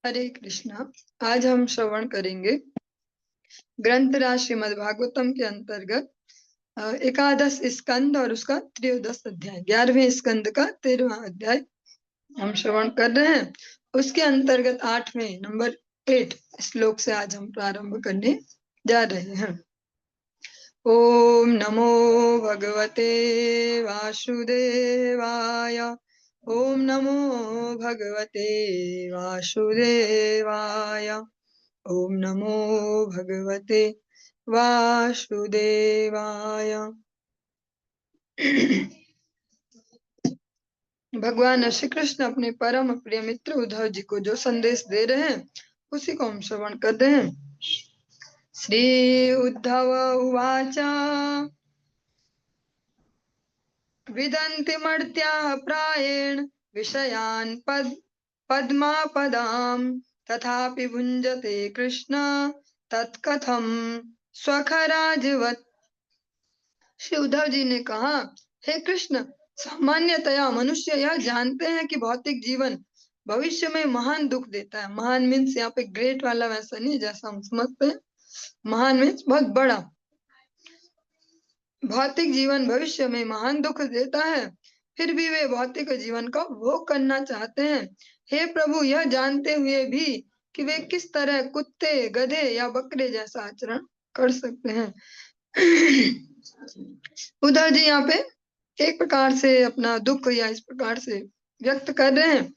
हरे कृष्णा। आज हम श्रवण करेंगे ग्रंथराज श्रीमद् भागवतम के अंतर्गत एकादश स्कंद और उसका त्रयोदश अध्याय, 11वें स्कंद का 13वां अध्याय हम श्रवण कर रहे हैं। उसके अंतर्गत 8वें नंबर 8 श्लोक से आज हम प्रारंभ करने जा रहे हैं। ओम नमो भगवते वासुदेवाय। ओम नमो भगवते वासुदेवाय। ओम नमो भगवते वासुदेवाय। भगवान श्री कृष्ण अपने परम प्रिय मित्र उद्धव जी को जो संदेश दे रहे हैं उसी को हम श्रवण कर रहे हैं। श्री उद्धव उवाच विदन्ति मर्त्याः प्रायेण विषयान् पद्मापदां तथापि भुञ्जते कृष्ण तत्कथं स्वखराजवत्। श्री उद्धव जी ने कहा, हे कृष्ण, सामान्यतया मनुष्य यह जानते हैं कि भौतिक जीवन भविष्य में महान दुख देता है। महान मीन्स यहाँ पे ग्रेट वाला वैसा नहीं जैसा हम समझते हैं। महान मीन्स बहुत बड़ा। भौतिक जीवन भविष्य में महान दुख देता है, फिर भी वे भौतिक जीवन का भोग करना चाहते हैं। हे प्रभु, यह जानते हुए भी कि वे किस तरह कुत्ते, गधे या बकरे जैसा आचरण कर सकते हैं। उद्धव जी यहाँ पे एक प्रकार से अपना दुख या इस प्रकार से व्यक्त कर रहे हैं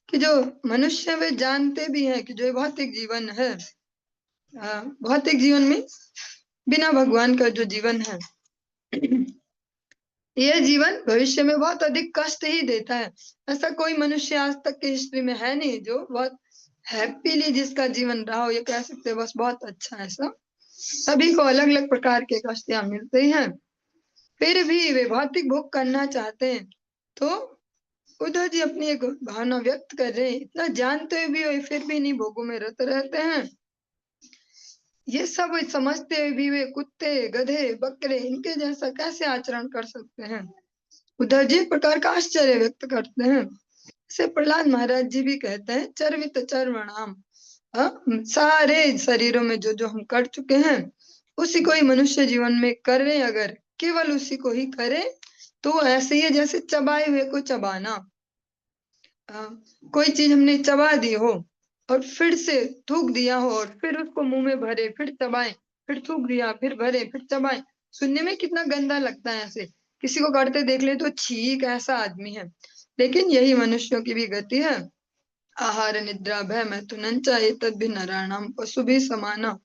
कि जो मनुष्य वे जानते भी हैं कि जो भौतिक जीवन है, भौतिक जीवन में बिना भगवान का जो जीवन है, यह जीवन भविष्य में बहुत अधिक कष्ट ही देता है। ऐसा कोई मनुष्य आज तक की हिस्ट्री में है नहीं जो बहुत हैप्पीली जिसका जीवन रहा हो। ये कह सकते हैं बस बहुत अच्छा है। ऐसा सभी को अलग अलग प्रकार के कष्ट यहाँ मिलते ही हैं, फिर भी वे भौतिक भोग करना चाहते हैं। तो उद्धव जी अपनी एक भावना व्यक्त कर रहे हैं, इतना जानते हुए भी वे फिर भी नहीं भोगों में रत रहते हैं। ये सब समझते हुए भी वे कुत्ते, गधे, बकरे इनके जैसा कैसे आचरण कर सकते हैं। उद्धव जी एक प्रकार का आश्चर्य व्यक्त करते हैं। इसे प्रहलाद महाराज जी भी कहते हैं, चर्वित चर्वणाम, सारे शरीरों में जो जो हम कर चुके हैं उसी को ही मनुष्य जीवन में कर रहे, अगर केवल उसी को ही करें तो ऐसे ही है जैसे चबाए हुए को चबाना। कोई चीज हमने चबा दी हो और फिर से थूक दिया हो और फिर उसको मुंह में भरे, फिर चबाए, फिर थूक दिया, फिर भरे, फिर चबाए, सुनने में कितना गंदा लगता है। ऐसे किसी को करते देख ले तो ठीक ऐसा आदमी है, लेकिन यही मनुष्यों की भी गति है। आहार निद्रा भय मैथुन तद भी नराणाम पशु भी समाना।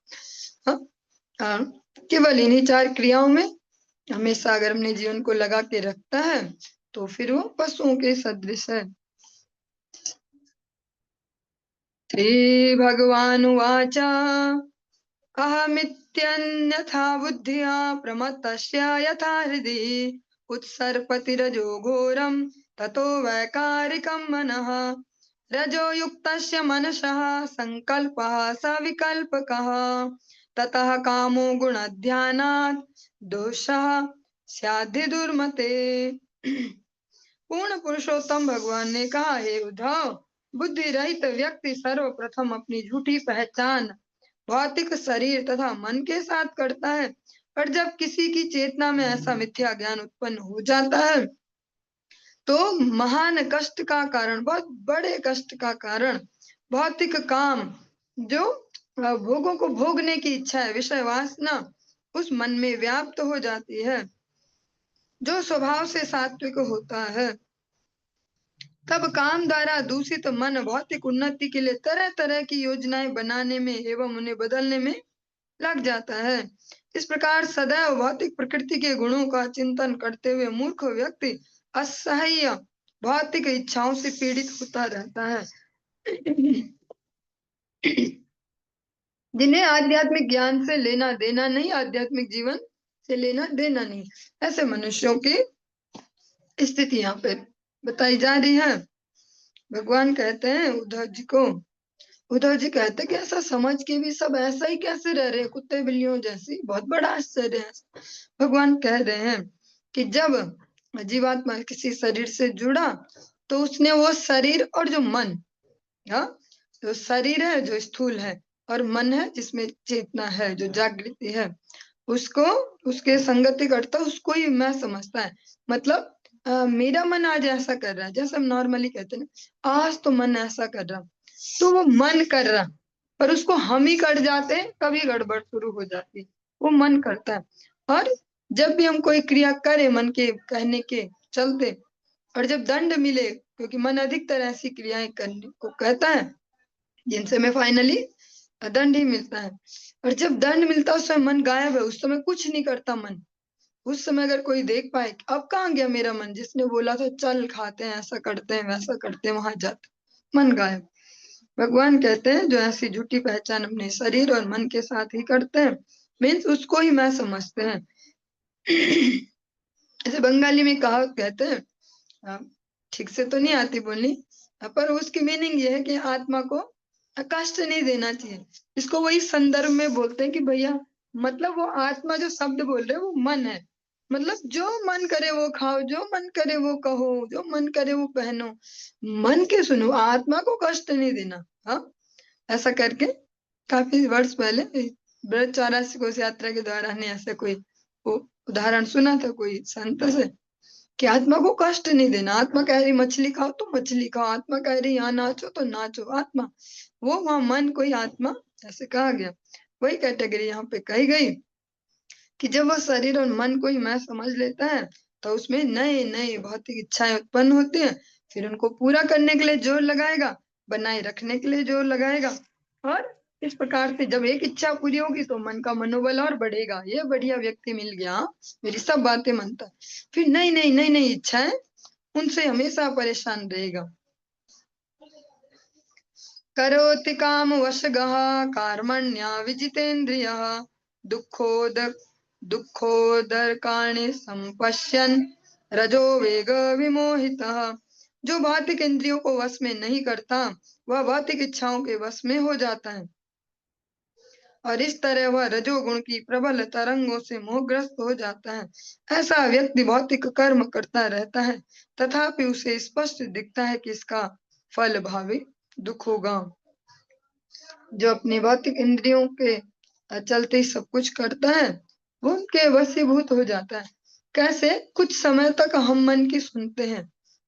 केवल इन्हीं 4 क्रियाओं में हमेशा अगर अपने जीवन को लगा के रखता है तो फिर वो पशुओं के सदृश है। श्री भगवान उवाच अहमित्यन्यथा बुद्धिया प्रमत्तस्य यथा हृदि उत्सर्पतिरजो घोरं ततो वैकारिकं मनः रजो युक्तस्य मनसः संकल्पः सविकल्पकः ततः कामो गुणध्यानात् दोषः स्याद्धि दुर्मते। पूर्ण पुरुषोत्तम भगवान ने कहा, हे उद्धव, बुद्धि रहित व्यक्ति सर्वप्रथम अपनी झूठी पहचान भौतिक शरीर तथा मन के साथ करता है, पर जब किसी की चेतना में ऐसा मिथ्या ज्ञान उत्पन्न हो जाता है तो महान कष्ट का कारण, बहुत बड़े कष्ट का कारण भौतिक काम, जो भोगों को भोगने की इच्छा है, विषय वासना उस मन में व्याप्त हो जाती है जो स्वभाव से सात्विक होता है। तब काम द्वारा दूषित मन भौतिक उन्नति के लिए तरह तरह की योजनाएं बनाने में एवं उन्हें बदलने में लग जाता है। इस प्रकार सदैव भौतिक प्रकृति के गुणों का चिंतन करते हुए मूर्ख व्यक्ति असह्य भौतिक इच्छाओं से पीड़ित होता रहता है। जिन्हें आध्यात्मिक ज्ञान से लेना देना नहीं, आध्यात्मिक जीवन से लेना देना नहीं, ऐसे मनुष्यों की स्थिति यहाँ पे बताई जा रही है। भगवान कहते हैं उद्धव जी को, उद्धव जी कहते हैं कि ऐसा समझ के भी सब ऐसा ही कैसे रह रहे, कुत्ते बिल्लियों जैसी, बहुत बड़ा आश्चर्य है। भगवान कह रहे हैं कि जब जीवात्मा किसी शरीर से जुड़ा तो उसने वो शरीर और जो मन, हाँ, तो शरीर है जो स्थूल है, और मन है जिसमें चेतना है, जो जागृति है, उसको, उसके संगति करता है, उसको ही मैं समझता है। मतलब मेरा मन आज ऐसा कर रहा है, जैसे हम नॉर्मली कहते हैं ना, आज तो मन ऐसा कर रहा, तो वो मन कर रहा, पर उसको हम ही कर जाते हैं, कभी गड़बड़ शुरू हो जाती है, वो मन करता है। और जब भी हम कोई क्रिया करें मन के कहने के चलते, और जब दंड मिले, क्योंकि मन अधिकतर ऐसी क्रियाएं करने को कहता है जिनसे हमें फाइनली दंड ही मिलता है, और जब दंड मिलता है उस समय मन गायब है, उस समय कुछ नहीं करता मन। उस समय अगर कोई देख पाए कि अब कहाँ गया मेरा मन, जिसने बोला था चल खाते हैं, ऐसा करते हैं, वैसा करते हैं, वहां जाते, मन गायब। भगवान कहते हैं जो ऐसी झूठी पहचान अपने शरीर और मन के साथ ही करते हैं, मीन्स उसको ही मैं समझते हैं। ऐसे बंगाली में कहावत कहते हैं, ठीक से तो नहीं आती बोलनी, पर उसकी मीनिंग ये है कि आत्मा को कष्ट नहीं देना चाहिए। इसको वही संदर्भ में बोलते हैं कि भैया, मतलब वो आत्मा जो शब्द बोल रहे हैं वो मन है, मतलब जो मन करे वो खाओ, जो मन करे वो कहो, जो मन करे वो पहनो, मन के सुनो, आत्मा को कष्ट नहीं देना। हाँ, ऐसा करके काफी वर्ष पहले ब्रज 84 कोस यात्रा के दौरान ने ऐसा कोई वो उदाहरण सुना था कोई संत से, कि आत्मा को कष्ट नहीं देना। आत्मा कह रही मछली खाओ तो मछली खाओ, आत्मा कह रही यहाँ नाचो तो नाचो, आत्मा वो, वहां मन कोई आत्मा, ऐसे कहा गया। वही कैटेगरी यहाँ पे कही गई कि जब वह शरीर और मन को ही मैं समझ लेता है, तो उसमें नए नए भौतिक इच्छाएं उत्पन्न होती हैं, फिर उनको पूरा करने के लिए जोर लगाएगा, बनाए रखने के लिए जोर लगाएगा, और इस प्रकार से जब एक इच्छा पूरी होगी तो मन का मनोबल और बढ़ेगा, ये बढ़िया व्यक्ति मिल गया, हाँ, मेरी सब बातें मानता है, फिर नई नई नई नई इच्छाएं, उनसे हमेशा परेशान रहेगा। करोति काम वशगः कार्मण्या विजितेन्द्रियः दुःखोद दुःखोदरकाणि संपश्यन् रजो वेग विमोहितः। जो भौतिक इंद्रियों को वश में नहीं करता, वह भौतिक इच्छाओं के वश में हो जाता है, और इस तरह वह रजोगुण की प्रबल तरंगों से मोहग्रस्त हो जाता है। ऐसा व्यक्ति भौतिक कर्म करता रहता है, तथापि उसे स्पष्ट दिखता है कि इसका फल भावी दुख होगा। जो अपनी भौतिक इंद्रियों के चलते ही सब कुछ करता है, वो उनके वशीभूत हो जाता है। कैसे? कुछ समय तक हम मन की सुनते हैं,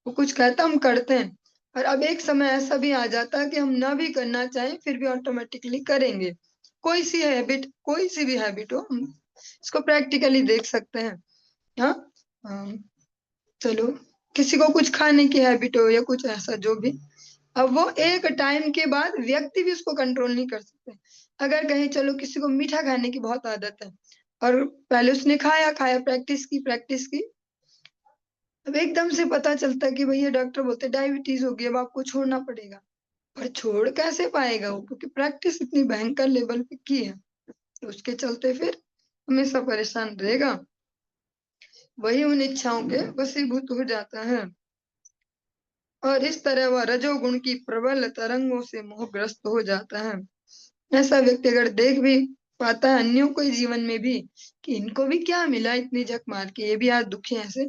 वो कुछ कहता हम करते हैं, और अब एक समय ऐसा भी आ जाता है कि हम ना भी करना चाहें फिर भी ऑटोमेटिकली करेंगे। कोई सी हैबिट, कोई सी भी हैबिट हो, हम इसको प्रैक्टिकली देख सकते हैं। हाँ, चलो, किसी को कुछ खाने की हैबिट हो या कुछ ऐसा जो भी, अब वो एक टाइम के बाद व्यक्ति भी उसको कंट्रोल नहीं कर सकते। अगर कहीं चलो किसी को मीठा खाने की बहुत आदत है, और पहले उसने खाया खाया, प्रैक्टिस की, अब एकदम से पता चलता है कि भैया डॉक्टर बोलते डायबिटीज हो गई, अब आपको छोड़ना पड़ेगा। पर छोड़ कैसे पाएगा वो, क्योंकि प्रैक्टिस इतनी भयंकर लेवल पे की है, तो उसके चलते फिर हमेशा परेशान रहेगा, वही उन इच्छाओं के वशीभूत हो जाता है, और इस तरह वह रजोगुण की प्रबल तरंगों से मोहग्रस्त हो जाता है। ऐसा व्यक्ति अगर देख भी पाता है अन्यों को जीवन में भी कि इनको भी क्या मिला इतनी झक मार के, ये भी आज दुखी हैं ऐसे,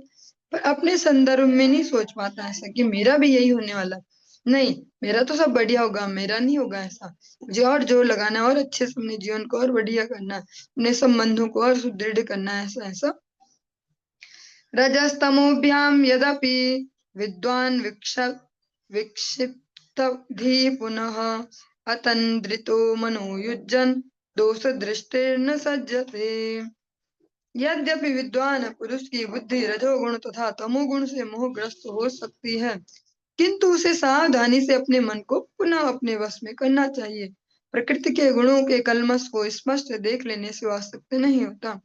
पर अपने संदर्भ में नहीं सोच पाता ऐसा कि मेरा भी यही होने वाला, नहीं, मेरा तो सब बढ़िया होगा, मेरा नहीं होगा ऐसा, मुझे और जोर लगाना है, और अच्छे से अपने जीवन को और बढ़िया करना है, अपने संबंधों को और सुदृढ़ करना है, ऐसा ऐसा। रजस्तमोभ्याम यदपि विद्वान विक्षिप्तधि पुनः अतन्द्रितो मनोयुज्यन् दोष दृष्टिर्न सज्जते। यद्यपि विद्वान पुरुष की बुद्धि रजोगुण तथा तमोगुण से मोहग्रस्त हो सकती है, किंतु उसे सावधानी से अपने मन को पुनः अपने वश में करना चाहिए। प्रकृति के गुणों के कलमश को स्पष्ट देख लेने से वह आसक्त नहीं होता।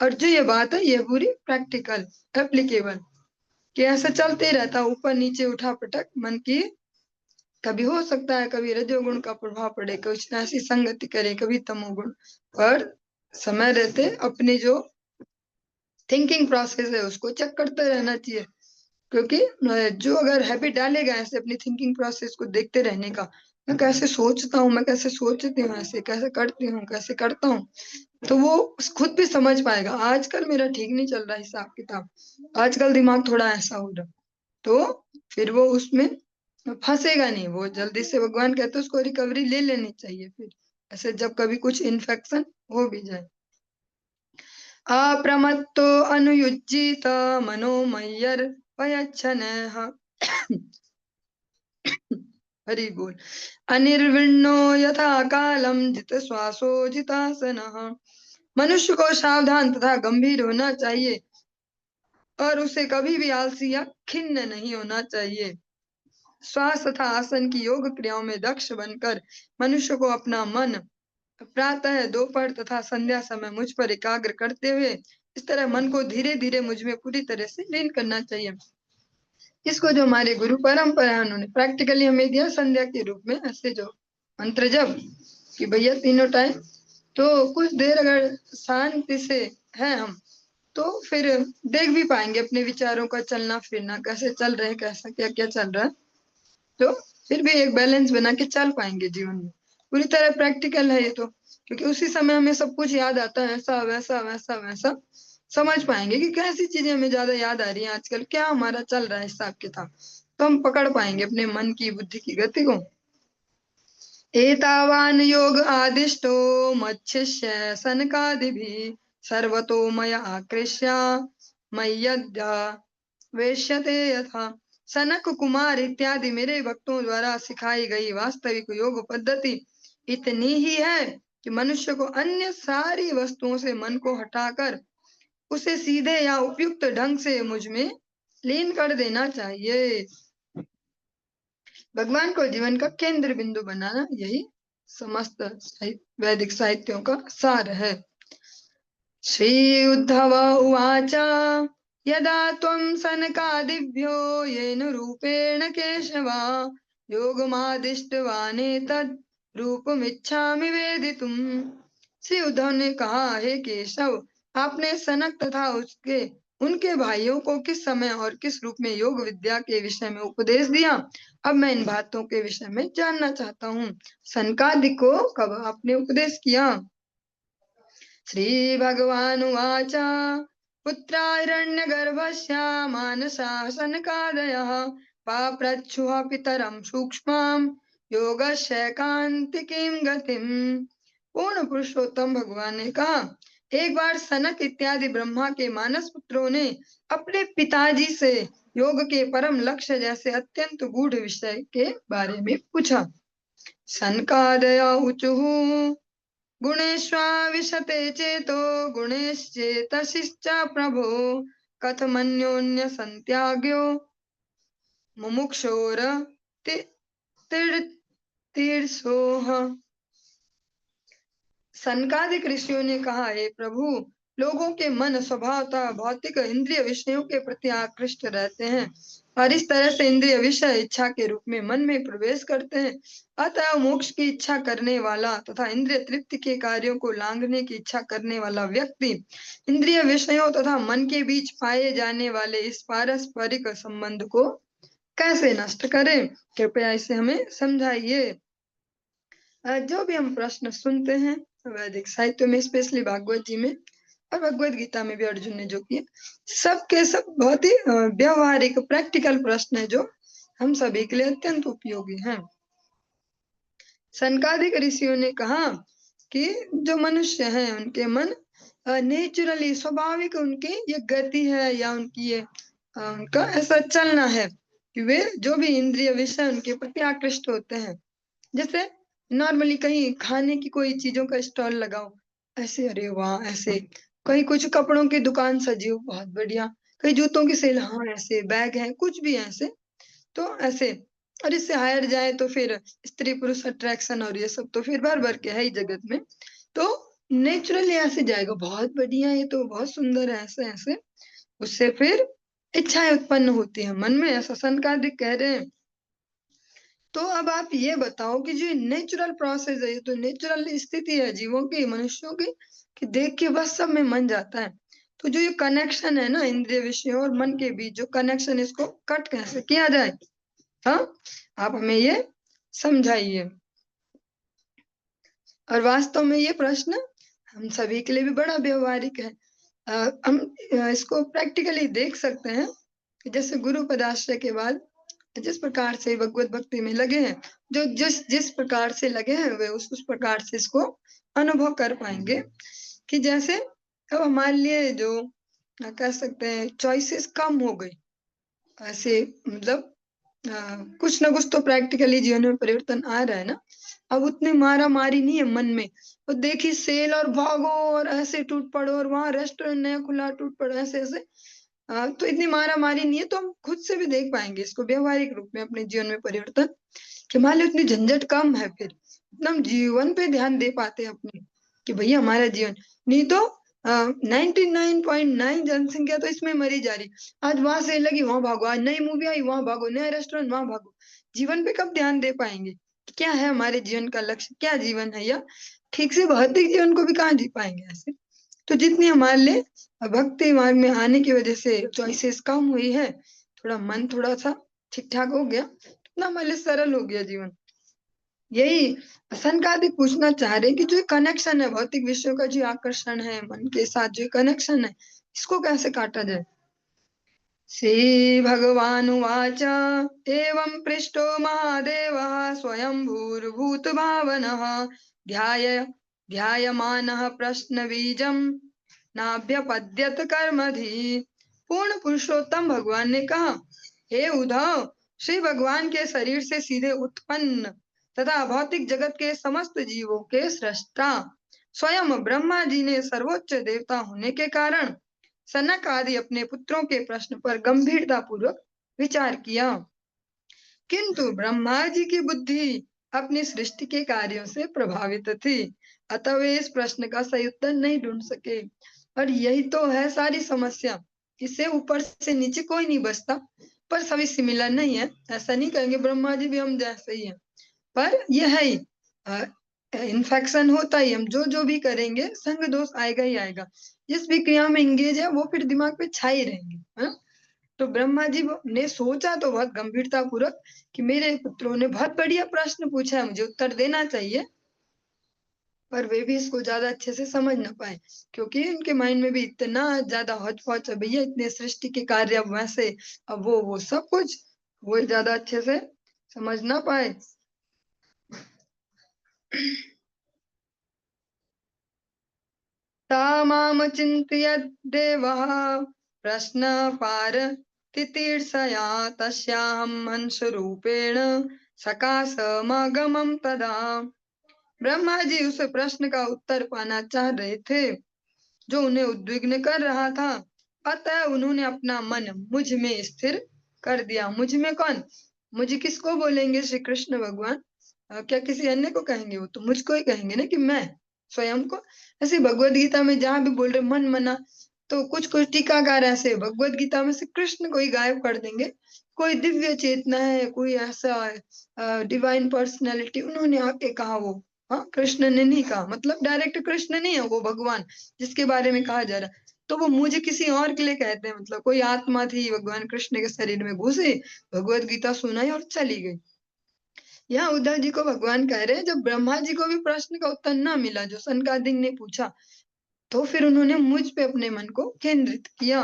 और जो ये बात है ये पूरी प्रैक्टिकल एप्लीकेबल, कि ऐसा चलते रहता, ऊपर नीचे उठा पटक मन की, कभी हो सकता है कभी रजोगुण का प्रभाव पड़े, कुछ ऐसी संगति करे, कभी तमोगुण, पर समय रहते अपनी जो थिंकिंग प्रोसेस है उसको चेक करते रहना चाहिए, क्योंकि जो अगर हैबिट डालेगा ऐसे अपनी थिंकिंग प्रोसेस को देखते रहने का, मैं कैसे सोचता हूँ, मैं कैसे सोचती हूँ, ऐसे कैसे करती हूँ, कैसे करता हूँ, तो वो खुद भी समझ पाएगा आजकल मेरा ठीक नहीं चल रहा हिसाब किताब, आजकल दिमाग थोड़ा ऐसा हो रहा, तो फिर वो उसमें फंसेगा नहीं, वो जल्दी से भगवान कहते हैं उसको रिकवरी ले लेनी चाहिए फिर, ऐसे जब कभी कुछ इन्फेक्शन हो भी जाए। अप्रमत्तो अनुयुज्यित मनोमय्यर वयच्छनः हरि बोल। अनिर्विण्णो यथा कालम जित श्वासो जितासनः। मनुष्य को सावधान तथा गंभीर होना चाहिए और उसे कभी भी आलसी या खिन्न नहीं होना चाहिए। श्वास तथा आसन की योग क्रियाओं में दक्ष बनकर मनुष्य को अपना मन प्रातः, दोपहर तथा संध्या समय मुझ पर एकाग्र करते हुए इस तरह मन को धीरे धीरे मुझ में पूरी तरह से लीन करना चाहिए। इसको जो हमारे गुरु परंपरा है उन्होंने प्रैक्टिकली हमें दिया संध्या के रूप में, ऐसे जो मंत्र जब कि भैया तीनों टाइम, तो कुछ देर अगर शांति से है हम तो फिर देख भी पाएंगे अपने विचारों का चलना फिरना, कैसे चल रहे हैं, कैसा क्या क्या चल रहा है, तो फिर भी एक बैलेंस बना के चल पाएंगे जीवन में। पूरी तरह प्रैक्टिकल है ये तो, क्योंकि उसी समय हमें सब कुछ याद आता है, ऐसा वैसा वैसा वैसा समझ पाएंगे कि कैसी चीजें हमें ज्यादा याद आ रही है आजकल, क्या हमारा चल रहा है हिसाब किताब, तो हम पकड़ पाएंगे अपने मन की बुद्धि की गति को। एतावान योग आदिष्टो मच्छिष्य सनकादिभिः सर्वतो मया आकृष्य मय्यद्या वेश्यते यथा। सनक कुमार इत्यादि मेरे भक्तों द्वारा सिखाई गई वास्तविक योग पद्धति इतनी ही है कि मनुष्य को अन्य सारी वस्तुओं से मन को हटाकर उसे सीधे या उपयुक्त ढंग से मुझ में लीन कर देना चाहिए। भगवान को जीवन का केंद्र बिंदु बनाना, यही समस्त वैदिक साहित्यों का सार है। श्री उद्धव उवाच यदा त्वं सनकादिभ्यो येन रूपेण केशव योगमादिष्टवानेतद् रूपमिच्छामि वेदितुम्। श्री उद्धव ने कहा, हे केशव, आपने सनक तथा उसके उनके भाइयों को किस समय और किस रूप में योग विद्या के विषय में उपदेश दिया, अब मैं इन बातों के विषय में जानना चाहता हूँ। सनकादिक को कब आपने उपदेश किया? श्री भगवानुवाच पुत्राहिरण्यगर्भस्य मानसा सनकादयः पाप्रच्छुः पितरं सूक्ष्मं योगस्यैकान्तिकीं गतिम्। पूर्ण पुरुषोत्तम भगवान ने कहा, एक बार सनक इत्यादि ब्रह्मा के मानस पुत्रों ने अपने पिताजी से योग के परम लक्ष्य जैसे अत्यंत गूढ़ विषय के बारे में पूछा। सनकादय ऊचुः गुणेष्वाविशते चेतो गुणेश्चेतसिश्च प्रभो कथमन्योन्य संत्याग्यो मुमुक्षोर तीर्षोः। सनकादिक ऋषियों ने कहा, हे प्रभु, लोगों के मन स्वभावतः भौतिक इंद्रिय विषयों के प्रति आकृष्ट रहते हैं और इस तरह से इंद्रिय विषय इच्छा के रूप में मन में प्रवेश करते हैं। अतः मोक्ष की इच्छा करने वाला तथा इंद्रिय तृप्ति के कार्यों को लांघने की इच्छा करने वाला व्यक्ति इंद्रिय विषयों तथा मन के बीच पाए जाने वाले इस पारस्परिक संबंध को कैसे नष्ट करे, कृपया इसे हमें समझाइए। जो भी हम प्रश्न सुनते हैं वैदिक साहित्य में, स्पेशली भागवत जी में और भगवत गीता में भी अर्जुन ने जो किए, सब के सब बहुत ही व्यवहारिक प्रैक्टिकल प्रश्न है जो हम सभी के लिए अत्यंत उपयोगी हैं। सनकादिक ऋषियों ने कहा कि जो मनुष्य हैं उनके मन नेचुरली स्वाभाविक उनकी ये गति है या उनकी ये उनका ऐसा चलना है कि वे जो भी इंद्रिय विषय उनके प्रति आकृष्ट होते हैं। जैसे नॉर्मली कहीं खाने की कोई चीजों का स्टॉल लगाओ, ऐसे अरे वाह ऐसे, कहीं कुछ कपड़ों की दुकान सजी हो बहुत बढ़िया, कहीं जूतों की सेल, हाँ ऐसे बैग है, कुछ भी ऐसे, तो ऐसे, और इससे हायर जाए तो फिर स्त्री पुरुष अट्रैक्शन और ये सब तो फिर भर भर के है ही जगत में, तो नेचुरली ऐसे जाएगा, बहुत बढ़िया, ये तो बहुत सुंदर है, ऐसे ऐसे, उससे फिर इच्छाएं उत्पन्न होती है मन में, ऐसा सनकादिक कह रहे हैं। तो अब आप ये बताओ कि जो नेचुरल प्रोसेस है, ये तो नेचुरल स्थिति है जीवों की, मनुष्यों की, कि देख के बस सब में मन जाता है, तो जो ये कनेक्शन है ना इंद्रिय विषयों और मन के बीच जो कनेक्शन, इसको कट कैसे किया जाए? हाँ, आप हमें ये समझाइए। और वास्तव में ये प्रश्न हम सभी के लिए भी बड़ा व्यवहारिक है। हम इसको प्रैक्टिकली देख सकते हैं कि जैसे गुरु पदाश्रय के बाद जिस प्रकार से भगवत भक्ति में लगे हैं, जो जिस जिस प्रकार से लगे हैं वे उस प्रकार से इसको अनुभव कर पाएंगे। कि जैसे अब हमारे लिए जो कह सकते हैं चॉइसेस कम हो गई, ऐसे मतलब कुछ ना कुछ तो प्रैक्टिकली जीवन में परिवर्तन आ रहा है ना। अब उतनी मारा मारी नहीं है मन में, तो देखी सेल और भागो और ऐसे टूट पड़ो, और वहां रेस्टोरेंट नया खुला टूट पड़ो, ऐसे ऐसे तो इतनी मारा मारी नहीं है। तो हम खुद से भी देख पाएंगे इसको व्यवहारिक रूप में अपने जीवन में परिवर्तन, कि मान लो इतनी झंझट कम है, फिर इतना हम जीवन पे ध्यान दे पाते हैं अपने, कि भैया हमारा जीवन। नहीं तो 99.9 जनसंख्या तो इसमें मरी जा रही। आज वहां से लगी वहां भागो, आज नई मूवी आई वहां भागो, नया रेस्टोरेंट वहां भागो। जीवन पे कब ध्यान दे पाएंगे? क्या है हमारे जीवन का लक्ष्य, क्या जीवन है? या ठीक से भौतिक जीवन को भी कहाँ जी पाएंगे ऐसे। तो जितनी हमारे लिए भक्ति मार्ग में आने की वजह से चॉइसेस कम हुई है, थोड़ा मन थोड़ा सा ठीक ठाक हो गया, इतना हमारे लिए सरल हो गया जीवन। यही संकादिक पूछना चाह रहे हैं कि जो कनेक्शन है भौतिक विषयों का, जो आकर्षण है मन के साथ, जो कनेक्शन है, इसको कैसे काटा जाए। श्री भगवानुवाच एवं पृष्टो महादेवः स्वयं भूर्भूत भावनः ध्याय ध्यायमानः प्रश्नबीजं नाभ्यपद्यत कर्मधि। पूर्ण पुरुषोत्तम भगवान ने कहा, हे उद्धव, श्री भगवान के शरीर से सीधे उत्पन्न तथा भौतिक जगत के समस्त जीवों के सृष्टा स्वयं ब्रह्मा जी ने सर्वोच्च देवता होने के कारण सनक आदि अपने पुत्रों के प्रश्न पर गंभीरता पूर्वक विचार किया, किंतु ब्रह्मा जी की बुद्धि अपनी सृष्टि के कार्यों से प्रभावित थी, अतः वे इस प्रश्न का सही उत्तर नहीं ढूंढ सके। और यही तो है सारी समस्या, इससे ऊपर से नीचे कोई नहीं बचता, पर सभी सिमिलर नहीं है। ऐसा नहीं कहेंगे ब्रह्मा जी भी हम जैसे ही हैं, पर यह है इन्फेक्शन होता ही, हम जो जो भी करेंगे संग दोष आएगा ही आएगा। जिस भी क्रिया में इंगेज है वो फिर दिमाग पे छाई रहेंगे, है? तो ब्रह्मा जी ने सोचा तो बहुत गंभीरता पूर्वक कि मेरे पुत्रों ने बहुत बढ़िया प्रश्न पूछा है, मुझे उत्तर देना चाहिए, पर वे भी इसको ज्यादा अच्छे से समझ ना पाए, क्योंकि उनके माइंड में भी इतना ज्यादा हौच पौच है भैया, इतने सृष्टि के कार्य, अब वैसे अब वो सब कुछ वो ज्यादा अच्छे से समझ ना पाए। तामाम चिन्तयद् देवः प्रश्नपार तितीर्षया तस्याहं हंसरूपेण सकाशमागमं तदा। ब्रह्मा जी उस प्रश्न का उत्तर पाना चाह रहे थे जो उन्हें उद्विग्न कर रहा था, अतः उन्होंने अपना मन मुझ में स्थिर कर दिया। मुझ में कौन? मुझे किसको बोलेंगे? श्री कृष्ण भगवान। क्या किसी अन्य को कहेंगे? वो तो मुझको ही कहेंगे ना, कि मैं स्वयं को। ऐसे भगवत गीता में जहां भी बोल रहे मन मना, तो कुछ कुछ टीकाकार ऐसे भगवत गीता में से कृष्ण को ही गायब कर देंगे। कोई दिव्य चेतना है, कोई ऐसा डिवाइन पर्सनैलिटी, उन्होंने आके कहा वो, हाँ कृष्ण ने नहीं कहा, मतलब डायरेक्ट कृष्ण नहीं है वो भगवान जिसके बारे में कहा जा रहा है। तो वो मुझे किसी और के लिए कहते हैं, मतलब कोई आत्मा थी भगवान कृष्ण के शरीर में घुसी, भगवत गीता सुनाई और चली गई। यहाँ उद्धव जी को भगवान कह रहे हैं, जब ब्रह्मा जी को भी प्रश्न का उत्तर न मिला जो सनकादिक ने पूछा, तो फिर उन्होंने मुझ पे अपने मन को केंद्रित किया।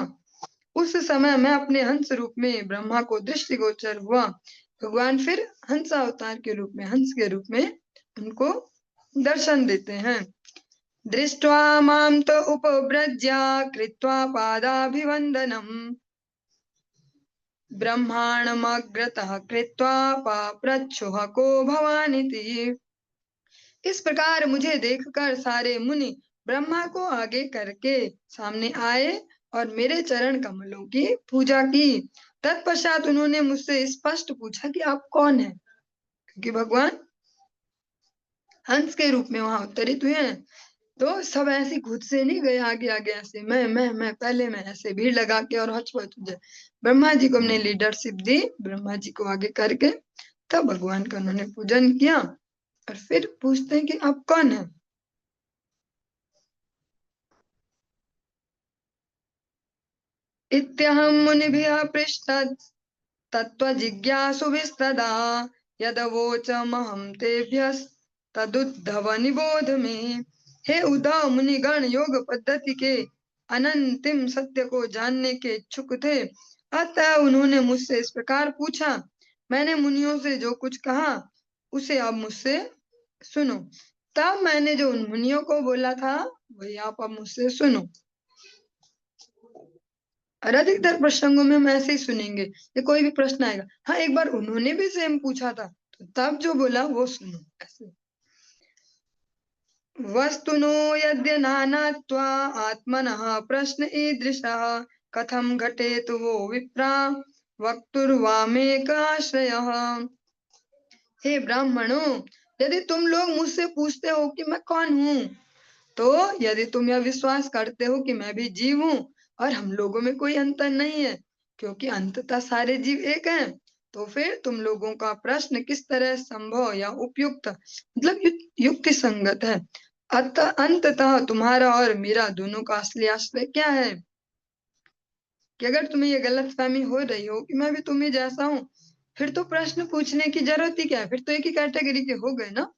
उस समय मैं अपने हंस रूप में ब्रह्मा को दृष्टिगोचर हुआ। भगवान फिर हंस अवतार के रूप में, हंस के रूप में उनको दर्शन देते हैं। दृष्ट्वा मां तो उपव्रज्य कृत्वा पादाभिवंदनम् ब्रह्माणमग्रतः कृत्वा पप्रच्छुः को भवानिति। इस प्रकार मुझे देखकर सारे मुनि ब्रह्मा को आगे करके सामने आए और मेरे चरण कमलों की पूजा की। तत्पश्चात उन्होंने मुझसे स्पष्ट पूछा कि आप कौन हैं, क्योंकि भगवान हंस के रूप में वहां अवतरित हुए हैं। तो सब ऐसे खुद से नहीं गए आगे आगे, ऐसे मैं पहले मैं ऐसे भीड़ लगा के और हचपच हो जाए। ब्रह्मा जी को हमने लीडरशिप दी, ब्रह्मा जी को आगे करके तब भगवान का उन्होंने पूजन किया, और फिर पूछते हैं कि आप कौन है। इत्यहं मुनिभिः पृष्ठत् तत्त्वजिज्ञासुभिस्तदा यदवोचमहं तेभ्यस्तदुद्धव निबोध मे। हे उद्धव, मुनिगण योग पद्धति के अनंतिम सत्य को जानने के इच्छुक थे, अतः उन्होंने मुझसे इस प्रकार पूछा। मैंने मुनियों से जो कुछ कहा उसे अब मुझसे सुनो। तब मैंने जो उन मुनियों को बोला था वही आप अब मुझसे सुनो। और अधिकतर प्रसंगों में हम ऐसे ही सुनेंगे, ये कोई भी प्रश्न आएगा, हाँ एक बार उन्होंने भी सेम पूछा था, तो तब जो बोला वो सुनो ऐसे। वस्तुनो यद्य नानात्वा आत्मनः प्रश्न ईदृशः कथम घटेतु वो विप्रा वक्तुर्वामेकाश्रयः। हे ब्राह्मणों, यदि तुम लोग मुझसे पूछते हो कि मैं कौन हूँ, तो यदि तुम यह विश्वास करते हो कि मैं भी जीव हूँ और हम लोगों में कोई अंतर नहीं है, क्योंकि अंततः सारे जीव एक हैं, तो फिर तुम लोगों का प्रश्न किस तरह संभव या उपयुक्त मतलब युक्ति संगत है। अंततः तुम्हारा और मेरा दोनों का असली आश्रय क्या है? कि अगर तुम्हें ये गलतफहमी हो रही हो कि मैं भी तुम्हें जैसा हूँ, फिर तो प्रश्न पूछने की जरूरत ही क्या है? फिर तो एक ही कैटेगरी के हो गए ना।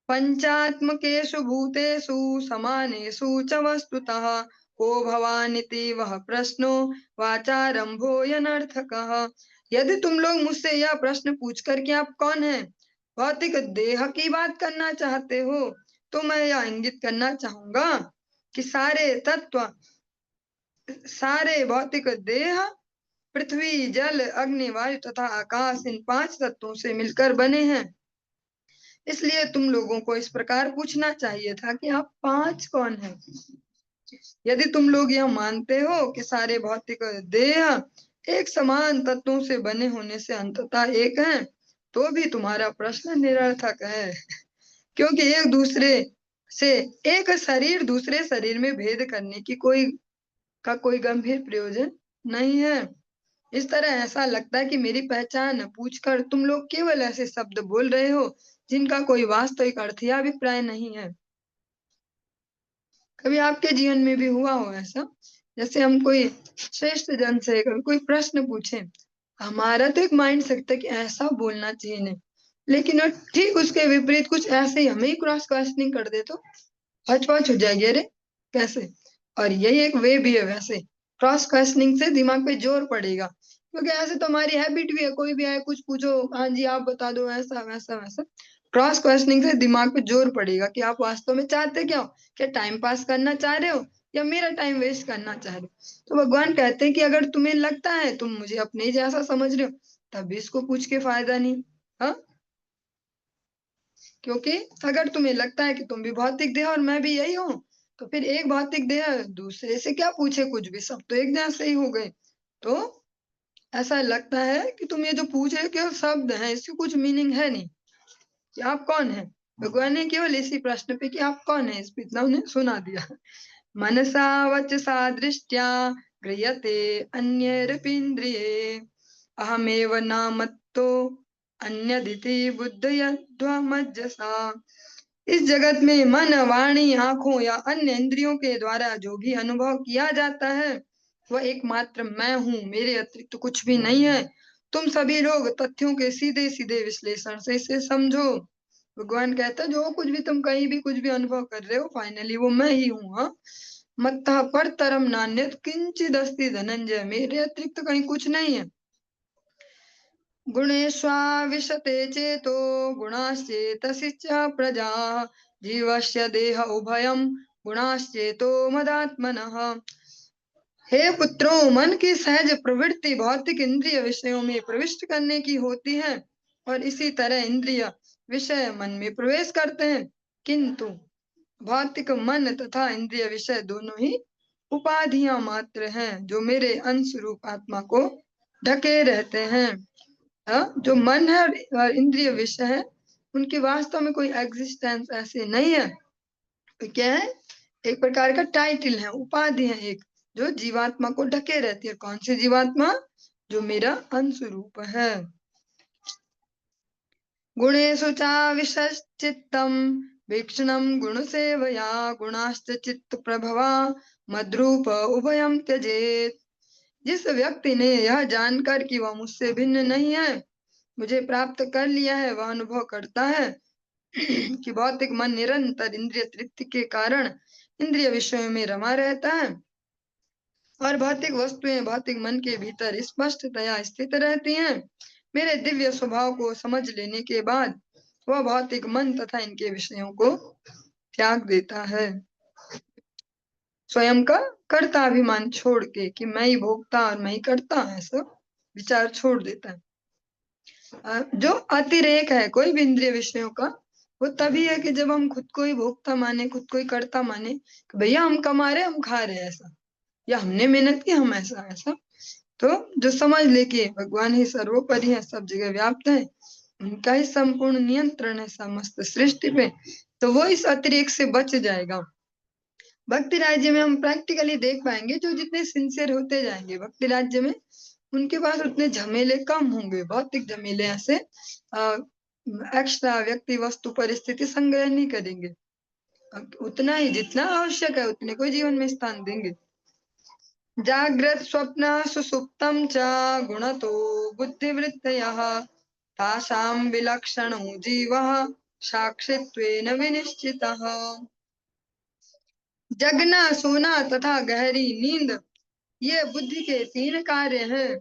पंचात्मकेषु भूतेषु समानेषु च वस्तुतः को भवानिति वह प्रश्नो वाचारंभोऽयनर्थकः। यदि तुम लोग मुझसे यह प्रश्न पूछकर कि आप कौन हैं, भौतिक देह की बात करना चाहते हो, तो मैं यह इंगित करना चाहूंगा कि सारे भौतिक देह पृथ्वी, जल, अग्नि, वायु तथा आकाश इन 5 तत्वों से मिलकर बने हैं। इसलिए तुम लोगों को इस प्रकार पूछना चाहिए था कि आप 5 कौन हैं। यदि तुम लोग यह मानते हो कि सारे भौतिक देह एक समान तत्वों से बने होने से अंततः एक हैं, तो भी तुम्हारा प्रश्न निरर्थक है, क्योंकि एक शरीर दूसरे शरीर में भेद करने की कोई गंभीर प्रयोजन नहीं है। इस तरह ऐसा लगता है कि मेरी पहचान पूछकर तुम लोग केवल ऐसे शब्द बोल रहे हो जिनका कोई वास्तविक अर्थ या अभिप्राय नहीं है। कभी आपके जीवन में भी हुआ हो ऐसा? जैसे हम कोई श्रेष्ठ जन से कभी कोई प्रश्न पूछे, हमारा तो एक माइंड सकता है कि ऐसा बोलना चाहिए नहीं, लेकिन वो ठीक उसके विपरीत कुछ ऐसे ही हमें ही क्रॉस क्वेश्चनिंग कर दे तो हचपच हो जाएगी, अरे कैसे। और यही एक वे भी है, वैसे क्रॉस क्वेश्चनिंग से दिमाग पे जोर पड़ेगा, क्योंकि ऐसे तो हमारी हैबिट भी है, कोई भी आए कुछ पूछो, हाँ जी आप बता दो, ऐसा वैसा वैसा। क्रॉस क्वेश्चनिंग से दिमाग पे जोर पड़ेगा कि आप वास्तव में चाहते क्या हो, क्या टाइम पास करना चाह रहे हो या मेरा टाइम वेस्ट करना चाह रहे हो। तो भगवान कहते हैं कि अगर तुम्हें लगता है तुम मुझे अपने ही जैसा समझ रहे हो, तब भी इसको पूछ के फायदा नहीं। हाँ, क्योंकि अगर तुम्हें लगता है कि तुम भी भौतिक देह और मैं भी यही हूँ, तो फिर एक भौतिक देह दूसरे से क्या पूछे, कुछ भी, सब तो एक जैसे ही हो गए। तो ऐसा लगता है कि तुम ये जो पूछ रहे हो केवल शब्द है, इसकी कुछ मीनिंग है नहीं कि आप कौन है। भगवान ने केवल इसी प्रश्न पे कि आप कौन है, इस पे इतना उन्हें सुना दिया। मनसा वचसा दृष्टिया गृह्यते अन्यरपीन्द्रिये अहमेव नामत्तो अन्यदिति बुद्धयध्वमज्जसा। इस जगत में मन, वाणी, आंखों या अन्य इंद्रियों के द्वारा जो भी अनुभव किया जाता है वह एकमात्र मैं हूँ, मेरे अतिरिक्त कुछ भी नहीं है। तुम सभी लोग तथ्यों के सीधे सीधे विश्लेषण से इसे समझो। भगवान कहता है जो कुछ भी तुम कहीं भी कुछ भी अनुभव कर रहे हो, फाइनली वो मैं ही हूँ। हाँ, मत्तः परतरम नान्यत् किंचिद अस्ति धनंजय, मेरे अतिरिक्त कहीं कुछ नहीं है। गुणेष्वाविशते चेतो गुणाश्चेतसि च प्रजा जीवस्य देह उभयं गुणाश्चेतो मदात्मनः। हे पुत्रों, मन की सहज प्रवृत्ति भौतिक इंद्रिय विषयों में प्रविष्ट करने की होती है और इसी तरह इंद्रिय विषय मन में प्रवेश करते हैं, किंतु भौतिक मन तथा इंद्रिय विषय दोनों ही उपाधियां मात्र हैं जो मेरे अंश रूप आत्मा को ढके रहते हैं। जो मन है और इंद्रिय विषय है, उनकी वास्तव में कोई एग्जिस्टेंस ऐसे नहीं है। तो क्या है, एक प्रकार का टाइटल है, उपाधि है एक, जो जीवात्मा को ढके रहती है। कौन सी जीवात्मा? जो मेरा अंश रूप है। गुणेषु चाविशश्चित्तम् वीक्षणं गुणसेवया गुणाश्च चित्त प्रभवा मद्रूप उभयं त्यजेत्। जिस व्यक्ति ने यह जानकर कि वह मुझसे भिन्न नहीं है, मुझे प्राप्त कर लिया है, वह अनुभव करता है कि भौतिक मन निरंतर इंद्रिय तृप्ति के कारण इंद्रिय विषयों में रमा रहता है और भौतिक वस्तुएं भौतिक मन के भीतर स्पष्टतया स्थित रहती हैं। मेरे दिव्य स्वभाव को समझ लेने के बाद वह भौतिक मन तथा इनके विषयों को त्याग देता है। स्वयं का कर्ता अभिमान छोड़ के कि मैं ही भोगता और मैं ही करता, ऐसा विचार छोड़ देता है। जो अतिरेक है कोई भी इंद्रिय विषयों का, वो तभी है कि जब हम खुद को ही भोगता माने, खुद को ही करता माने कि भैया हम कमा रहे हम खा रहे ऐसा, या हमने मेहनत की हम ऐसा ऐसा। तो जो समझ ले कि भगवान ही सर्वोपरि है, सब जगह व्याप्त है, उनका ही संपूर्ण नियंत्रण है समस्त सृष्टि पे, तो वो इस अतिरेक से बच जाएगा। भक्ति राज्य में हम प्रैक्टिकली देख पाएंगे जो जितने सिंसियर होते जाएंगे भक्ति राज्य में, उनके पास उतने झमेले कम होंगे। भौतिक झमेले ऐसे एक्स्ट्रा व्यक्ति वस्तु परिस्थिति संग्रह नहीं करेंगे, उतना ही जितना आवश्यक है उतने को जीवन में स्थान देंगे। जाग्रत स्वप्न सुसुप्तम च गुणतो बुद्धिवृत्तयः तासां विलक्षणो जीवः साक्षित्वेन विनिश्चितः। जगना, सोना तथा गहरी नींद ये बुद्धि के 3 कार्य हैं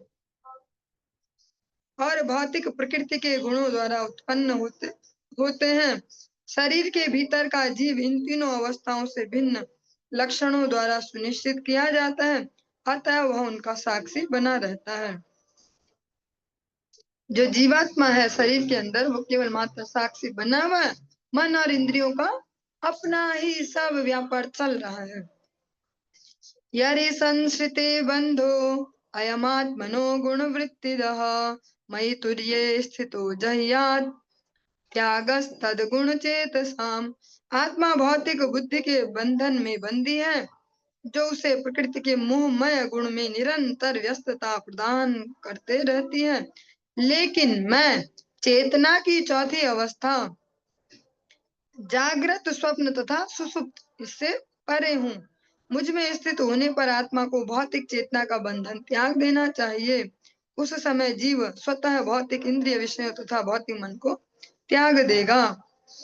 और भौतिक प्रकृति के गुणों द्वारा उत्पन्न होते हैं। शरीर के भीतर का जीव इन तीनों अवस्थाओं से भिन्न लक्षणों द्वारा सुनिश्चित किया जाता है, अतः वह उनका साक्षी बना रहता है। जो जीवात्मा है शरीर के अंदर, वो केवल मात्र साक्षी बना हुआ है। मन और इंद्रियों का अपना ही सब व्यापार चल रहा है। यरि संश्रिते बंधो अयमात्मनो गुणवृत्तिदः मयि तुर्ये स्थितो जह्यात् त्यागस्तद्गुण चेतसाम। आत्मा भौतिक बुद्धि के बंधन में बंदी है, जो उसे प्रकृति के मोहमय गुण में निरंतर व्यस्तता प्रदान करते रहती है। लेकिन मैं चेतना की चौथी अवस्था जागृत, स्वप्न तथा सुसुप्त इससे परे हूँ। मुझ में स्थित होने पर आत्मा को भौतिक चेतना का बंधन त्याग देना चाहिए। उस समय जीव स्वतः भौतिक इंद्रिय विषयों तथा भौतिक मन को त्याग देगा।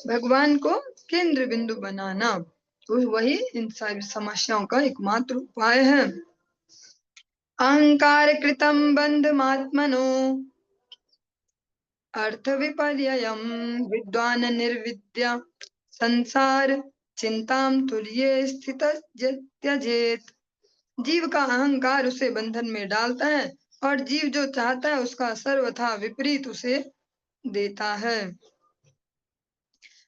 भगवान को केंद्र बिंदु बनाना, तो वही इन सारी समस्याओं का एकमात्र उपाय है। अहंकार कृतम बंधमात्मनो अर्थ विपर्ययम् विद्वान निर्विद्या संसार चिंताम तुर्ये स्थित त्यजेत। जीव का अहंकार उसे बंधन में डालता है और जीव जो चाहता है उसका सर्वथा विपरीत उसे देता है।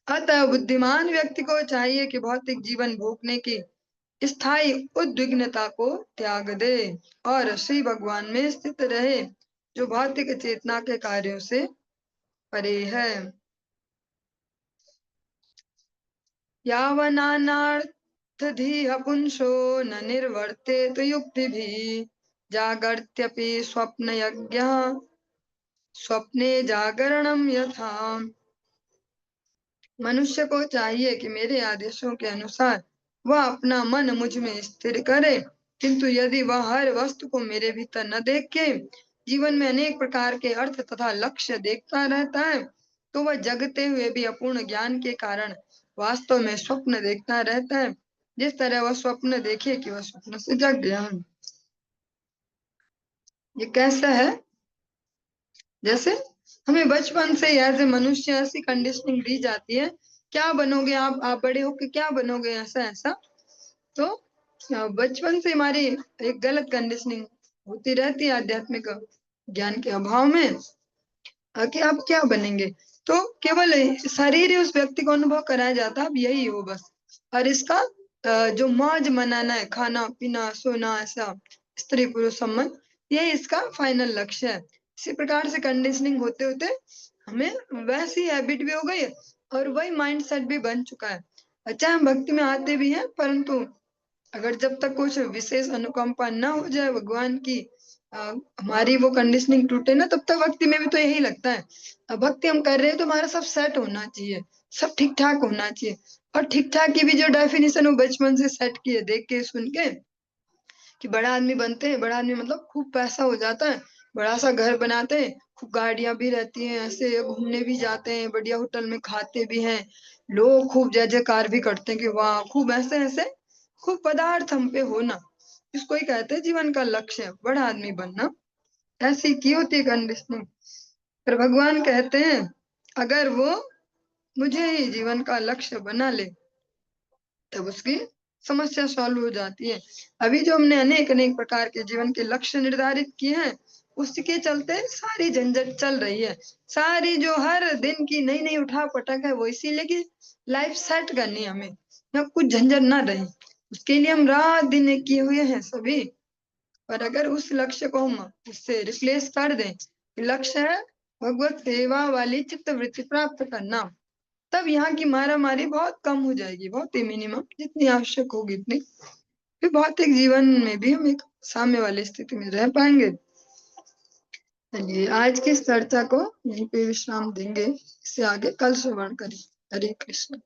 अतः बुद्धिमान व्यक्ति को चाहिए कि भौतिक जीवन भोगने की स्थायी उद्विग्नता को त्याग दे और श्री भगवान में स्थित रहे, जो भौतिक चेतना के कार्यों से परे है। यावनानर्थधीह पुंसो न निर्वर्तेत युक्तिभिः जागर्त्यपि स्वप्नयज्ञः स्वप्ने जागरणम यथा। मनुष्य को चाहिए कि मेरे आदेशों के अनुसार वह अपना मन मुझ में स्थिर करे, किंतु यदि वह हर वस्तु को मेरे भीतर न देख के जीवन में अनेक प्रकार के अर्थ तथा लक्ष्य देखता रहता है, तो वह जगते हुए भी अपूर्ण ज्ञान के कारण वास्तव में स्वप्न देखता रहता है। जिस तरह वह स्वप्न देखे कि वह स्वप्न से जग गया है। ये कैसा है? जैसे हमें बचपन से एज ए मनुष्य ऐसी कंडीशनिंग दी जाती है, क्या बनोगे आप बड़े होके क्या बनोगे, ऐसा ऐसा। तो बचपन से हमारी एक गलत कंडीशनिंग होती रहती है आध्यात्मिक ज्ञान के अभाव में, कि आप क्या बनेंगे। तो केवल शरीर ही उस व्यक्ति को अनुभव कराया जाता है, अब यही हो बस। और इसका जो मौज मनाना है, खाना पीना सोना, ऐसा स्त्री पुरुष संबंध, यही इसका फाइनल लक्ष्य है। इसी प्रकार से कंडीशनिंग होते होते हमें वैसी हैबिट भी हो गई है और वही माइंड सेट भी बन चुका है। अच्छा, हम भक्ति में आते भी हैं, परंतु अगर जब तक कुछ विशेष अनुकंपा ना हो जाए भगवान की, हमारी वो कंडीशनिंग टूटे ना, तब तक भक्ति में भी तो यही लगता है। अब भक्ति हम कर रहे हैं तो हमारा सब सेट होना चाहिए, सब ठीक ठाक होना चाहिए। और ठीक ठाक की भी जो डेफिनेशन वो बचपन से सेट की है, देख के सुन के, कि बड़ा आदमी बनते हैं, बड़ा आदमी मतलब खूब पैसा हो जाता है, बड़ा सा घर बनाते हैं, खूब गाड़ियां भी रहती हैं, ऐसे घूमने भी जाते हैं, बढ़िया होटल में खाते भी हैं, लोग खूब जय जयकार भी करते हैं कि वाह, खूब ऐसे ऐसे खूब पदार्थ हम पे होना। इसको ही कहते हैं जीवन का लक्ष्य, बड़ा आदमी बनना। ऐसी की होती है कंडीशनिंग। पर भगवान कहते हैं अगर वो मुझे ही जीवन का लक्ष्य बना ले तब उसकी समस्या सॉल्व हो जाती है। अभी जो हमने अनेक अनेक प्रकार के जीवन के लक्ष्य निर्धारित किए हैं उसके चलते सारी झंझट चल रही है। सारी जो हर दिन की नई नई उठा पटक है वो इसीलिए कि लाइफ सेट करनी है हमें, ना कुछ झंझट ना रहे। उसके लिए हम रात दिन एक किए हुए हैं सभी। पर अगर उस लक्ष्य को हम उससे रिप्लेस कर दें, लक्ष्य है भगवत सेवा वाली चित्त वृत्ति प्राप्त करना, तब यहाँ की मारा मारी बहुत कम हो जाएगी, बहुत ही मिनिमम, जितनी आवश्यक होगी इतनी। फिर भौतिक जीवन में भी हम एक साम्य वाली स्थिति में रह पाएंगे। चलिए आज की इस चर्चा को यहीं पे विश्राम देंगे, इससे आगे कल श्रवण करें। हरे कृष्ण।